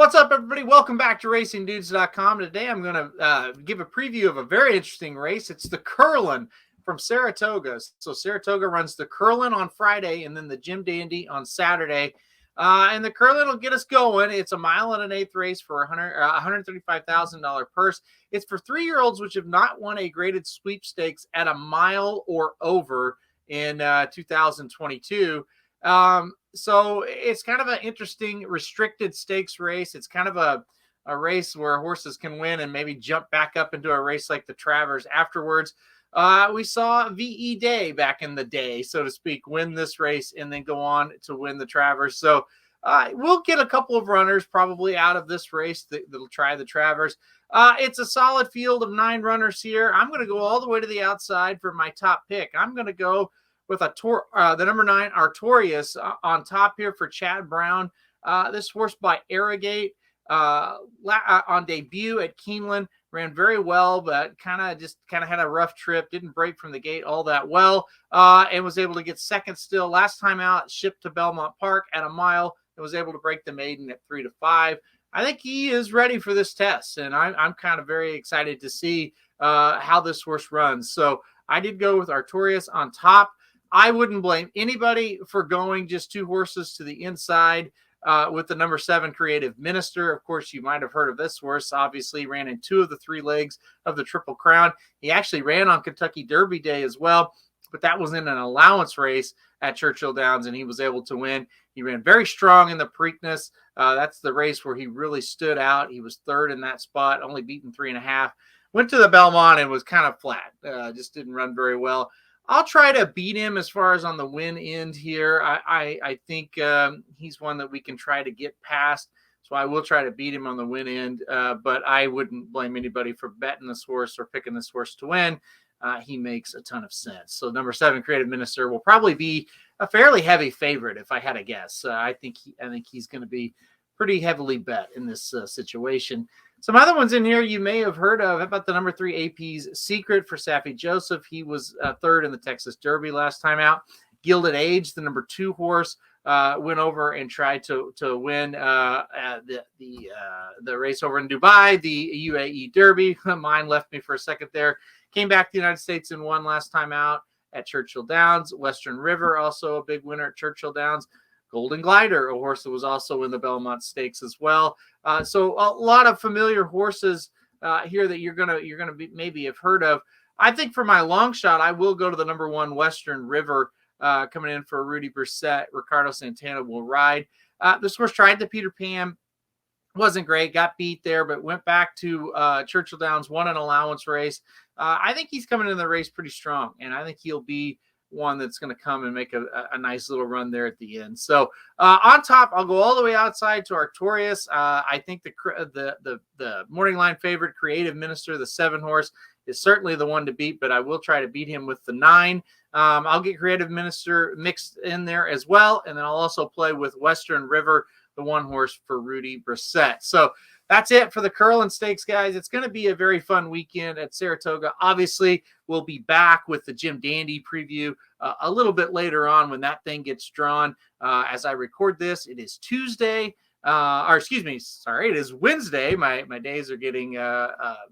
What's up, everybody? Welcome back to RacingDudes.com. Today I'm going to give a preview of a very interesting race. It's the Curlin from Saratoga. So Saratoga runs the Curlin on Friday and then the Jim Dandy on Saturday. And the Curlin will get us going. It's a 1 1/8 race for a $135,000 purse. It's for 3-year-olds which have not won a graded sweepstakes at a mile or over in 2022. So it's kind of an interesting restricted stakes race. It's kind of a race where horses can win and maybe jump back up into a race like the Travers afterwards. We saw V.E. Day back in the day, so to speak, win this race and then go on to win the Travers. So we'll get a couple of runners probably out of this race that'll try the Travers. It's a solid field of 9 runners here. I'm going to go all the way to the outside for my top pick. I'm going to go with the number 9 Artorias on top here for Chad Brown. This horse by Arrogate on debut at Keeneland ran very well, but kind of had a rough trip. Didn't break from the gate all that well, and was able to get second still. Last time out, shipped to Belmont Park at a mile and was able to break the maiden at 3 to 5. I think he is ready for this test, and I'm kind of very excited to see how this horse runs. So I did go with Artorias on top. I wouldn't blame anybody for going just 2 horses to the inside with the number 7 Creative Minister. Of course, you might have heard of this horse. Obviously, ran in 2 of the 3 legs of the Triple Crown. He actually ran on Kentucky Derby Day as well, but that was in an allowance race at Churchill Downs, and he was able to win. He ran very strong in the Preakness. That's the race where he really stood out. He was 3rd in that spot, only beaten 3.5. Went to the Belmont and was kind of flat. Just didn't run very well. I'll try to beat him as far as on the win end here. I think he's one that we can try to get past. So I will try to beat him on the win end. But I wouldn't blame anybody for betting this horse or picking this horse to win. He makes a ton of sense. So number 7, Creative Minister, will probably be a fairly heavy favorite if I had a guess. I think he's going to be pretty heavily bet in this situation. Some other ones in here you may have heard of. How about the number 3 AP's Secret for Saffie Joseph? He was 3rd in the Texas Derby last time out. Gilded Age, the number 2 horse, went over and tried to win the race over in Dubai, the UAE Derby. Mine left me for a second there. Came back to the United States and won last time out at Churchill Downs. Western River, also a big winner at Churchill Downs. Golden Glider, a horse that was also in the Belmont Stakes as well. So a lot of familiar horses here that you're gonna maybe have heard of. I think for my long shot, I will go to the number 1 Western River coming in for Rudy Brissett. Ricardo Santana will ride. This horse tried the Peter Pan, wasn't great, got beat there, but went back to Churchill Downs, won an allowance race. I think he's coming in the race pretty strong, and I think he'll be one that's going to come and make a nice little run there at the end. So on top, I'll go all the way outside to Artorias. I think the morning line favorite, Creative Minister, the 7 horse, is certainly the one to beat, but I will try to beat him with the 9. I'll get Creative Minister mixed in there as well, and then I'll also play with Western River, the 1 horse for Rudy Brissett. So that's it for the Curlin Stakes, guys. It's going to be a very fun weekend at Saratoga. Obviously, we'll be back with the Jim Dandy preview a little bit later on when that thing gets drawn. As I record this, it is Tuesday. It is Wednesday. My days are getting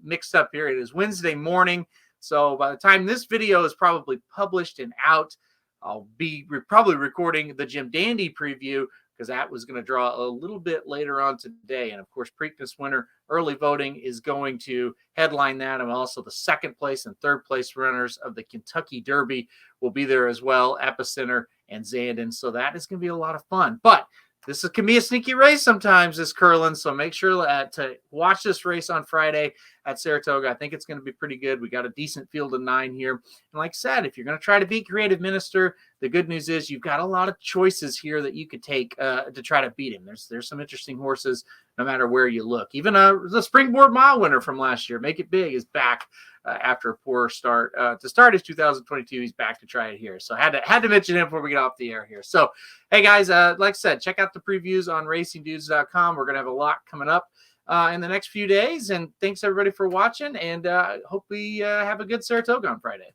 mixed up here. It is Wednesday morning. So by the time this video is probably published and out, I'll be probably recording the Jim Dandy preview, because that was going to draw a little bit later on today. And, of course, Preakness winner early voting is going to headline that. And also the 2nd place and 3rd place runners of the Kentucky Derby will be there as well, Epicenter and Zandon. So that is going to be a lot of fun. But this can be a sneaky race sometimes, this Curlin. So make sure to watch this race on Friday at Saratoga. I think it's going to be pretty good. We got a decent field of 9 here. And like I said, if you're going to try to beat Creative Minister, the good news is you've got a lot of choices here that you could take to try to beat him. There's some interesting horses no matter where you look. Even the Springboard Mile winner from last year, Make It Big, is back after a poor start. To start his 2022, he's back to try it here. So had to mention him before we get off the air here. So, hey, guys, like I said, check out the previews on RacingDudes.com. We're going to have a lot coming up in the next few days. And thanks, everybody, for watching. And hope we have a good Saratoga on Friday.